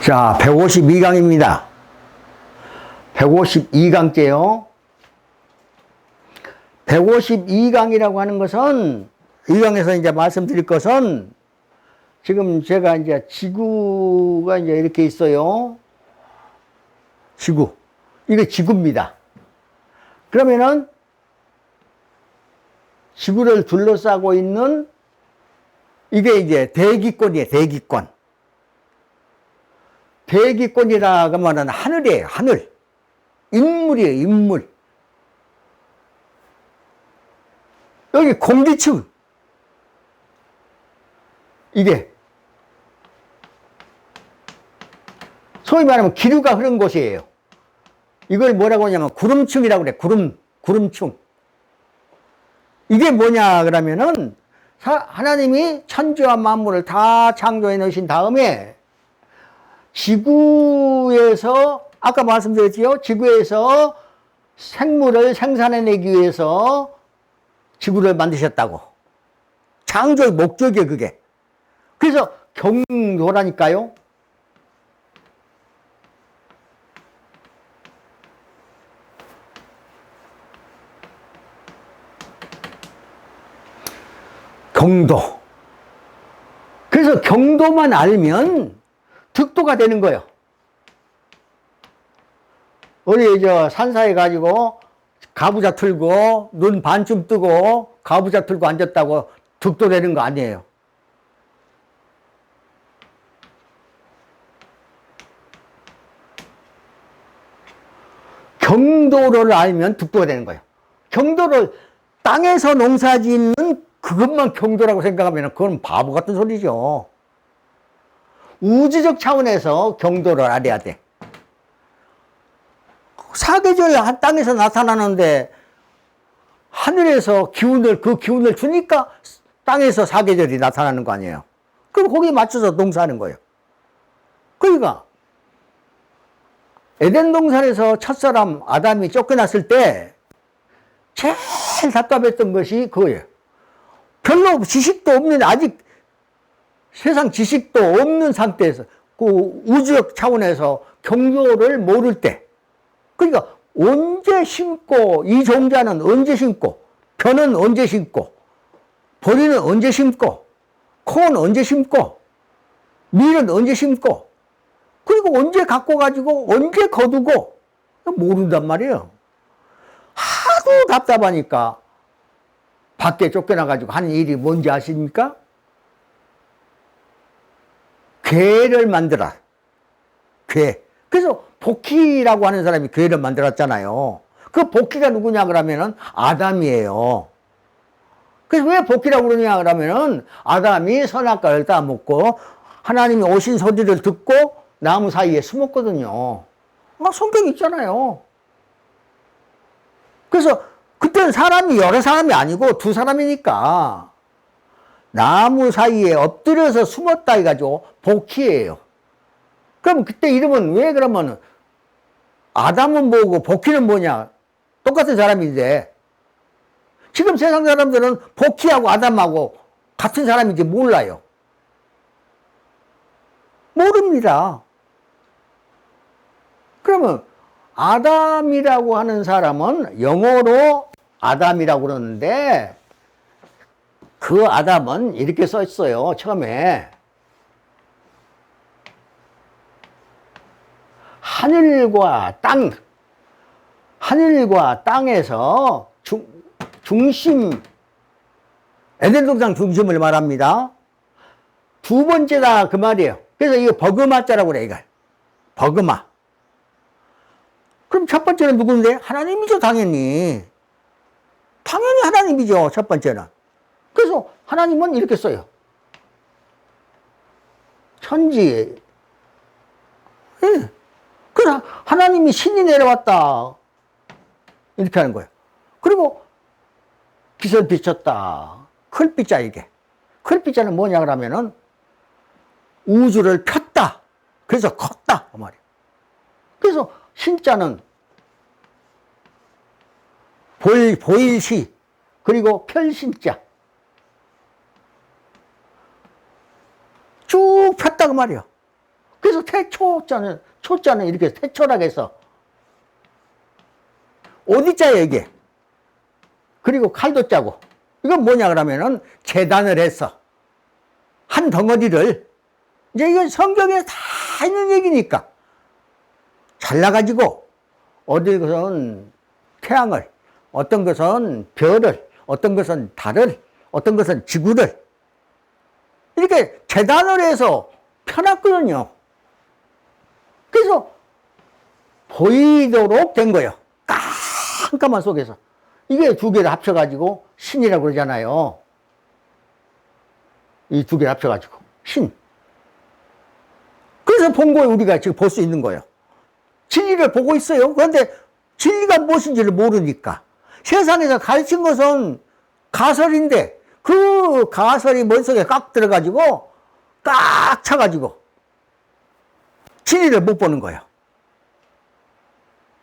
자, 152강입니다. 152강째요. 152강이라고 하는 것은, 이 강에서 이제 말씀드릴 것은, 지금 제가 이제 지구가 이제 이렇게 있어요. 지구. 이게 지구입니다. 그러면은, 지구를 둘러싸고 있는, 이게 이제 대기권이에요, 대기권. 대기권이라 그러면 하늘이에요, 하늘. 인물이에요, 인물. 여기 공기층. 이게. 소위 말하면 기류가 흐른 곳이에요. 이걸 뭐라고 하냐면 구름층이라고 그래, 구름층. 이게 뭐냐, 그러면은, 하나님이 천지와 만물을 다 창조해 놓으신 다음에, 지구에서, 아까 말씀드렸지요? 지구에서 생물을 생산해내기 위해서 지구를 만드셨다고. 창조의 목적이에요, 그게. 그래서 경도라니까요. 경도. 그래서 경도만 알면 득도가 되는 거예요. 우리 산사에 가지고 가부좌 틀고 눈 반쯤 뜨고 가부좌 틀고 앉았다고 득도 되는 거 아니에요. 경도를 알면 득도가 되는 거예요. 경도를 땅에서 농사 짓는 그것만 경도라고 생각하면 그건 바보 같은 소리죠. 우주적 차원에서 경도를 알아야 돼. 사계절 땅에서 나타나는데 하늘에서 그 기운을 주니까 땅에서 사계절이 나타나는 거 아니에요. 그럼 거기에 맞춰서 농사하는 거예요. 그러니까 에덴 동산에서 첫사람 아담이 쫓겨났을 때 제일 답답했던 것이 그거예요. 별로 지식도 없는, 아직 세상 지식도 없는 상태에서 그 우주적 차원에서 경도를 모를 때, 그러니까 언제 심고, 이 종자는 언제 심고, 벼는 언제 심고, 보리는 언제 심고, 콩은 언제 심고, 밀은 언제 심고, 그리고 언제 갖고 가지고 언제 거두고 모른단 말이에요. 하도 답답하니까 밖에 쫓겨나 가지고 하는 일이 뭔지 아십니까? 괴를 만들어. 괴. 그래서 복희라고 하는 사람이 괴를 만들었잖아요. 그 복희가 누구냐 그러면은 아담이에요. 그래서 왜 복희라고 그러냐 그러면은 아담이 선악과를 따먹고 하나님이 오신 소리를 듣고 나무 사이에 숨었거든요. 성경이 있잖아요. 그래서 그때는 사람이 여러 사람이 아니고 두 사람이니까 나무 사이에 엎드려서 숨었다 해가지고 복희예요. 그럼 그때 이름은 왜 그러면 아담은 뭐고 복희는 뭐냐? 똑같은 사람인데 지금 세상 사람들은 복희하고 아담하고 같은 사람인지 몰라요. 모릅니다. 그러면 아담이라고 하는 사람은 영어로 아담이라고 그러는데 그 아담은 이렇게 써 있어요. 처음에 하늘과 땅에서 중심, 에덴 동산 중심을 말합니다. 두 번째다 그 말이에요. 그래서 이거 버그마자라고 그래, 이걸. 버그마. 그럼 첫 번째는 누군데? 하나님이죠, 당연히. 당연히 하나님이죠, 첫 번째는. 그래서 하나님은 이렇게 써요. 천지. 예. 그래서 하나님이 신이 내려왔다. 이렇게 하는 거예요. 그리고 빛을 비췄다. 클빛자 이게. 클빛자는 뭐냐 그러면은 우주를 폈다. 그래서 컸다. 그 말이에요. 그래서 신자는 보일시 그리고 펼신자. 쭉 폈다 그 말이에요. 그래서 초자는 이렇게 태초라고 해서 오디자예요, 이게. 그리고 칼도 짜고. 이건 뭐냐 그러면은 재단을 해서 한 덩어리를, 이제 이건 성경에 다 있는 얘기니까 잘라가지고 어디 것은 태양을, 어떤 것은 별을, 어떤 것은 달을, 어떤 것은 지구를 이렇게 재단을 해서 펴놨거든요. 그래서 보이도록 된 거예요. 깜깜한 속에서. 이게 두 개를 합쳐가지고 신이라고 그러잖아요. 이 두 개를 합쳐가지고 신. 그래서 본 거예요. 우리가 지금 볼 수 있는 거예요. 진리를 보고 있어요. 그런데 진리가 무엇인지를 모르니까. 세상에서 가르친 것은 가설인데 그 가설이 머릿속에 꽉 들어가지고 꽉 차가지고 진리를 못 보는 거예요.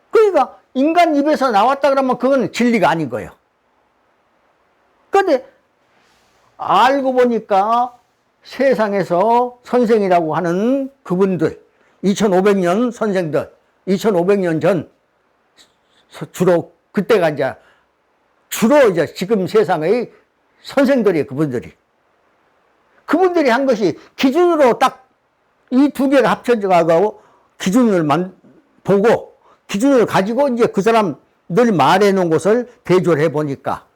그러니까 인간 입에서 나왔다 그러면 그건 진리가 아닌 거예요. 그런데 알고 보니까 세상에서 선생이라고 하는 그분들, 2500년 선생들, 2500년 전 주로 그때가 이제 주로 이제 지금 세상의 선생들이 그분들이 한 것이 기준으로 딱 이 두 개를 합쳐가고 기준을 보고 기준을 가지고 이제 그 사람들 말해 놓은 것을 대조를 해 보니까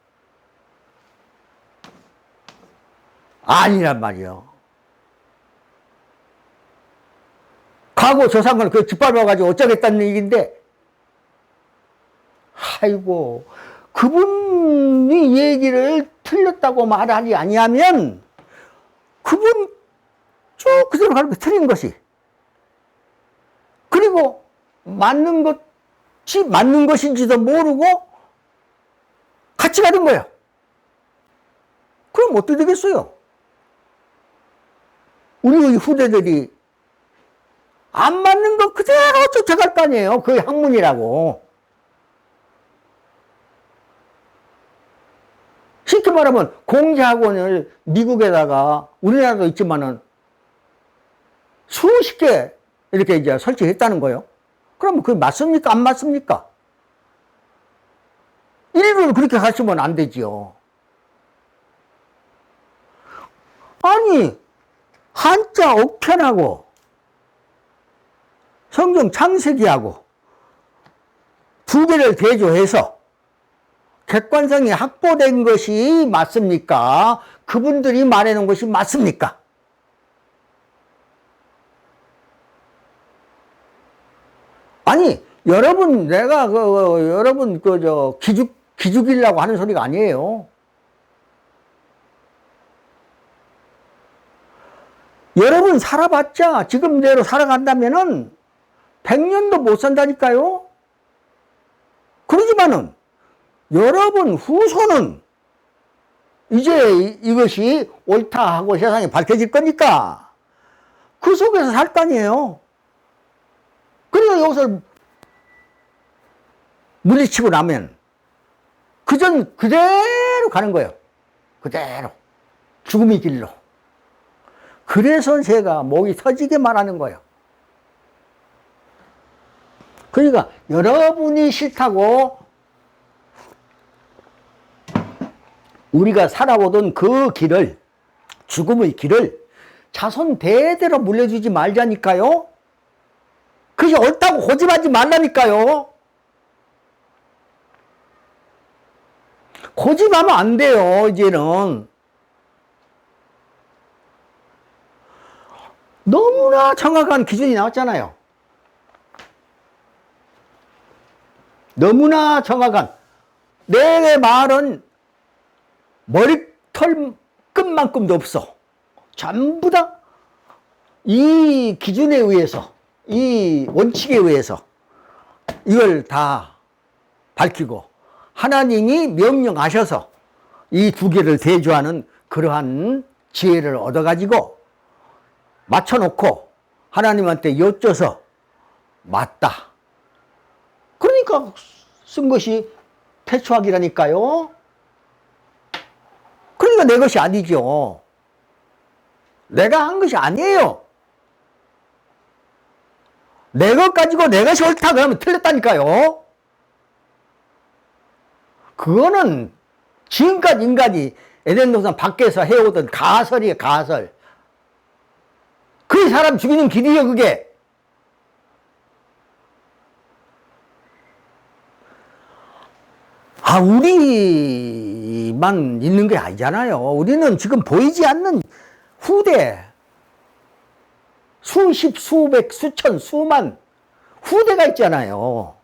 아니란 말이요. 과거 조상을 그 짓밟아가지고 어쩌겠다는 얘기인데, 아이고, 그분이 얘기를 틀렸다고 말하지 아니하면, 그분 쭉 그대로 가는 거 틀린 것이. 그리고 맞는 것인지도 모르고 같이 가는 거예요. 그럼 어떻게 되겠어요? 우리 후대들이 안 맞는 거 그대로 쫓아갈 거 아니에요. 그게 학문이라고. 쉽게 말하면 공자학원을 미국에다가 우리나라도 있지만은 수십 개 이렇게 이제 설치했다는 거예요. 그러면 그게 맞습니까? 안 맞습니까? 일부러 그렇게 가르치면 안 되지요. 아니, 한자 억편하고 성경 창세기하고 두 개를 대조해서 객관성이 확보된 것이 맞습니까? 그분들이 말해놓은 것이 맞습니까? 아니, 여러분, 내가 여러분 기죽이려고 하는 소리가 아니에요. 여러분 살아봤자 지금대로 살아간다면은 100년도 못 산다니까요. 그러지만은 여러분 후손은 이제 이것이 옳다 하고 세상에 밝혀질 거니까 그 속에서 살 거 아니에요. 그래서 여기서 물리치고 나면 그대로 가는 거예요. 그대로. 죽음의 길로. 그래서 제가 목이 터지게 말하는 거예요. 그러니까 여러분이 싫다고 우리가 살아오던 그 길을, 죽음의 길을 자손 대대로 물려주지 말자니까요. 그게 옳다고 고집하지 말라니까요. 고집하면 안 돼요, 이제는. 너무나 정확한 기준이 나왔잖아요. 너무나 정확한. 내 말은 머리털 끝만큼도 없어. 전부 다 이 기준에 의해서, 이 원칙에 의해서 이걸 다 밝히고 하나님이 명령하셔서 이 두 개를 대조하는 그러한 지혜를 얻어가지고 맞춰놓고 하나님한테 여쭤서 맞다. 그러니까 쓴 것이 태초학이라니까요. 그러니까 내 것이 아니죠. 내가 한 것이 아니에요. 내 것 가지고 내 것이 옳다 그러면 틀렸다니까요. 그거는 지금까지 인간이 에덴 동산 밖에서 해오던 가설이에요, 가설. 그게 사람 죽이는 길이에요, 그게. 우리만 있는 게 아니잖아요. 우리는 지금 보이지 않는 후대, 수십, 수백, 수천, 수만 후대가 있잖아요.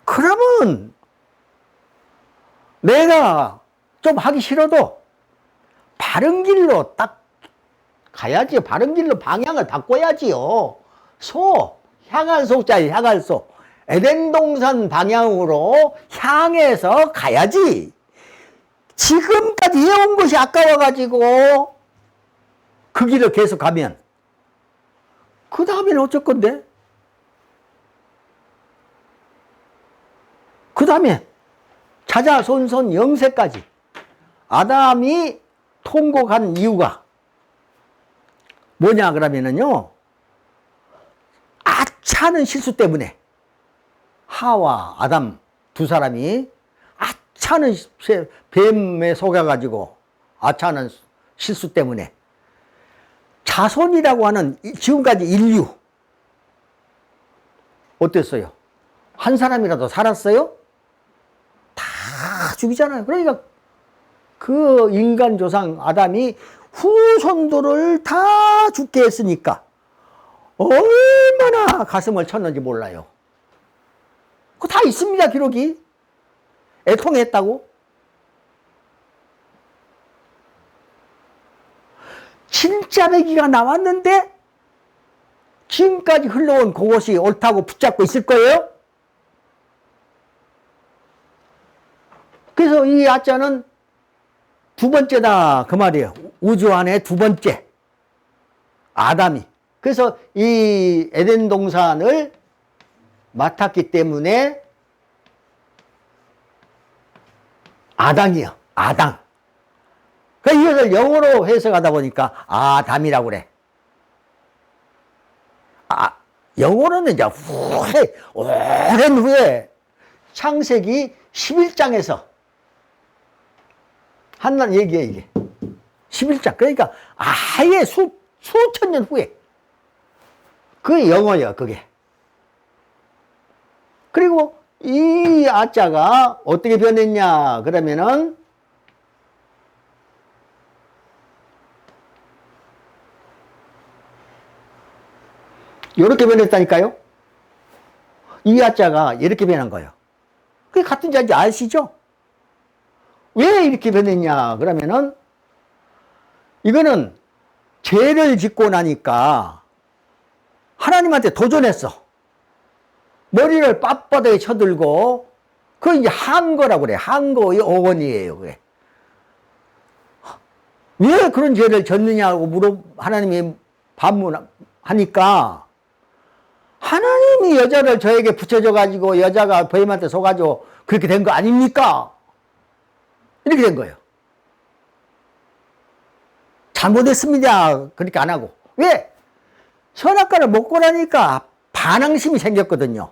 그러면 내가 좀 하기 싫어도 바른 길로 딱 가야지. 바른 길로 방향을 바꿔야지요. 향할 소자에 향할 소. 에덴 동산 방향으로 향해서 가야지. 지금까지 해온 것이 아까워가지고 그 길을 계속 가면 그 다음에는 어쩔 건데? 그 다음에 자자손손 영세까지 아담이 통곡한 이유가 뭐냐 그러면은요, 아차는 실수 때문에 하와 아담 두 사람이 아차는 뱀에 속아가지고 아차는 실수 때문에 자손이라고 하는 지금까지 인류 어땠어요? 한 사람이라도 살았어요? 다 죽이잖아요. 그러니까 그 인간 조상 아담이 후손들을 다 죽게 했으니까 얼마나 가슴을 쳤는지 몰라요. 그거 다 있습니다, 기록이. 애통했다고. 진짜 배기가 나왔는데 지금까지 흘러온 그것이 옳다고 붙잡고 있을 거예요? 그래서 이 아자는 두 번째다 그 말이에요. 우주 안에 두 번째 아담이. 그래서 이 에덴 동산을 맡았기 때문에 아당이요. 아당. 그러니까 이것을 영어로 해석하다 보니까 아담이라고 그래. 영어로는 이제 오랜 후에 창세기 11장에서 한다는 얘기예요, 이게. 11장. 그러니까 아예 수천 년 후에. 그게 영어예요, 그게. 그리고 이 아자가 어떻게 변했냐 그러면은 이렇게 변했다니까요. 이 아자가 이렇게 변한 거예요. 그게 같은 자인지 아시죠? 왜 이렇게 변했냐 그러면은 이거는 죄를 짓고 나니까 하나님한테 도전했어. 머리를 빳빳하게 쳐들고, 그거 이제 한거라고 그래. 한거의 어원이에요, 그게. 왜 그런 죄를 졌느냐고 하나님이 반문하니까, 하나님이 여자를 저에게 붙여줘가지고, 여자가 뱀한테 속아줘. 그렇게 된 거 아닙니까? 이렇게 된 거예요. 잘못했습니다. 그렇게 안 하고. 왜? 선악과를 먹고 나니까 반항심이 생겼거든요.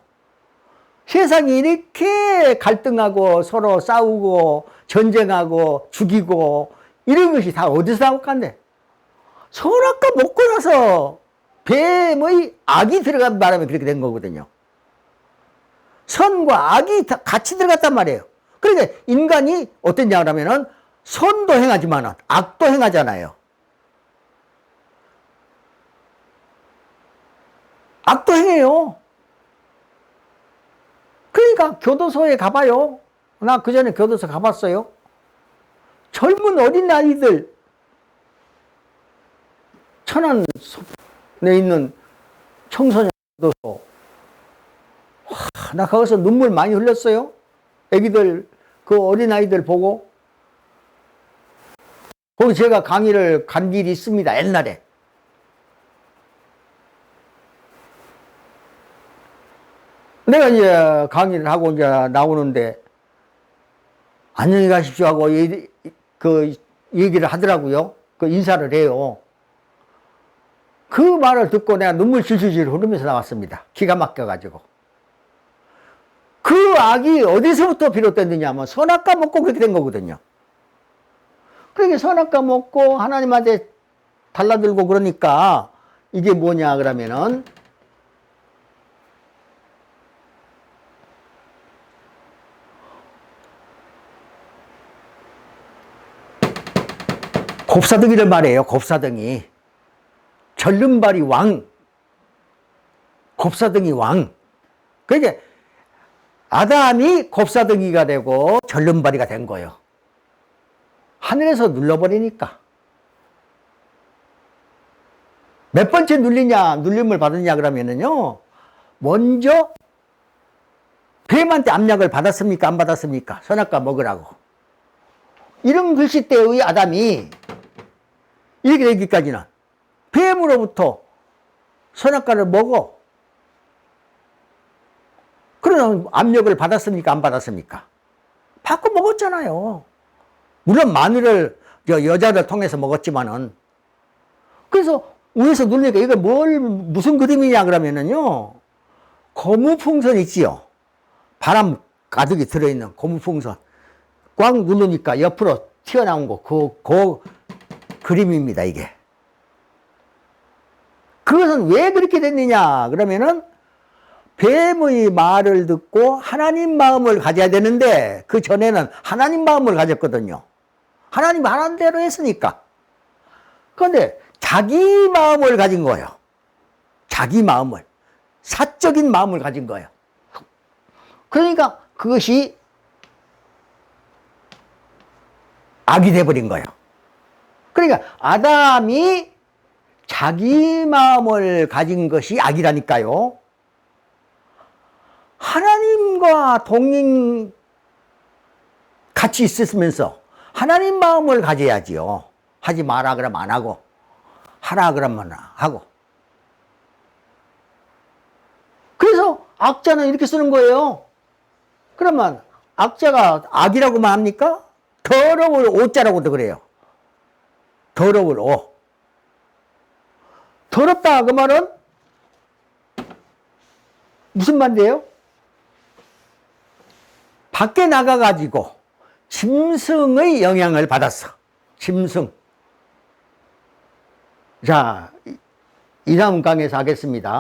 세상이 이렇게 갈등하고 서로 싸우고 전쟁하고 죽이고 이런 것이 다 어디서 나올 건데? 선악과 먹고 나서 뱀의 악이 들어간 바람에 그렇게 된 거거든요. 선과 악이 같이 들어갔단 말이에요. 그러니까 인간이 어땠냐 그러면은 선도 행하지만 악도 행하잖아요. 악도 행해요. 그러니까 교도소에 가봐요. 나 그 전에 교도소 가봤어요. 젊은 어린 아이들, 천안에 있는 청소년 교도소. 나 거기서 눈물 많이 흘렸어요. 애기들, 그 어린 아이들 보고. 거기 제가 강의를 간 일이 있습니다, 옛날에. 내가 이제 강의를 하고 이제 나오는데, 안녕히 가십시오 하고 그 얘기를 하더라고요. 그 인사를 해요. 그 말을 듣고 내가 눈물 질질질 흐르면서 나왔습니다. 기가 막혀가지고. 그 악이 어디서부터 비롯됐느냐 하면 선악과 먹고 그렇게 된 거거든요. 그러니까 선악과 먹고 하나님한테 달라들고 그러니까 이게 뭐냐 그러면은 곱사등이를 말해요. 곱사등이. 절름발이 왕. 곱사등이 왕. 그러니까 아담이 곱사등이가 되고 절름발이가 된 거예요. 하늘에서 눌러버리니까. 몇 번째 눌림을 받았냐 그러면은요, 먼저 뱀한테 압력을 받았습니까? 안 받았습니까? 선악과 먹으라고. 이런 글씨 때의 아담이 이렇게 되기까지는 뱀으로부터 선악과를 먹어. 그러면 압력을 받았습니까? 안 받았습니까? 받고 먹었잖아요. 물론 마누를 여자를 통해서 먹었지만은. 그래서 위에서 누르니까 이거 무슨 그림이냐 그러면은요, 고무풍선 있지요. 바람 가득이 들어있는 고무풍선. 꽉 누르니까 옆으로 튀어나온 거, 그 그림입니다, 이게. 그것은 왜 그렇게 됐느냐 그러면은 뱀의 말을 듣고 하나님 마음을 가져야 되는데 그 전에는 하나님 마음을 가졌거든요. 하나님 말한 대로 했으니까. 그런데 자기 마음을 가진 거예요. 자기 마음을. 사적인 마음을 가진 거예요. 그러니까 그것이 악이 돼버린 거예요. 그러니까 아담이 자기 마음을 가진 것이 악이라니까요. 하나님과 같이 있으면서 하나님 마음을 가져야지요. 하지 마라 그러면 안 하고, 하라 그러면 하고. 그래서 악자는 이렇게 쓰는 거예요. 그러면 악자가 악이라고만 합니까? 더러울 오자라고도 그래요. 더러울 오. 더럽다 그 말은 무슨 말인데요? 밖에 나가가지고 짐승의 영향을 받았어. 짐승. 자, 이 다음 강에서 하겠습니다.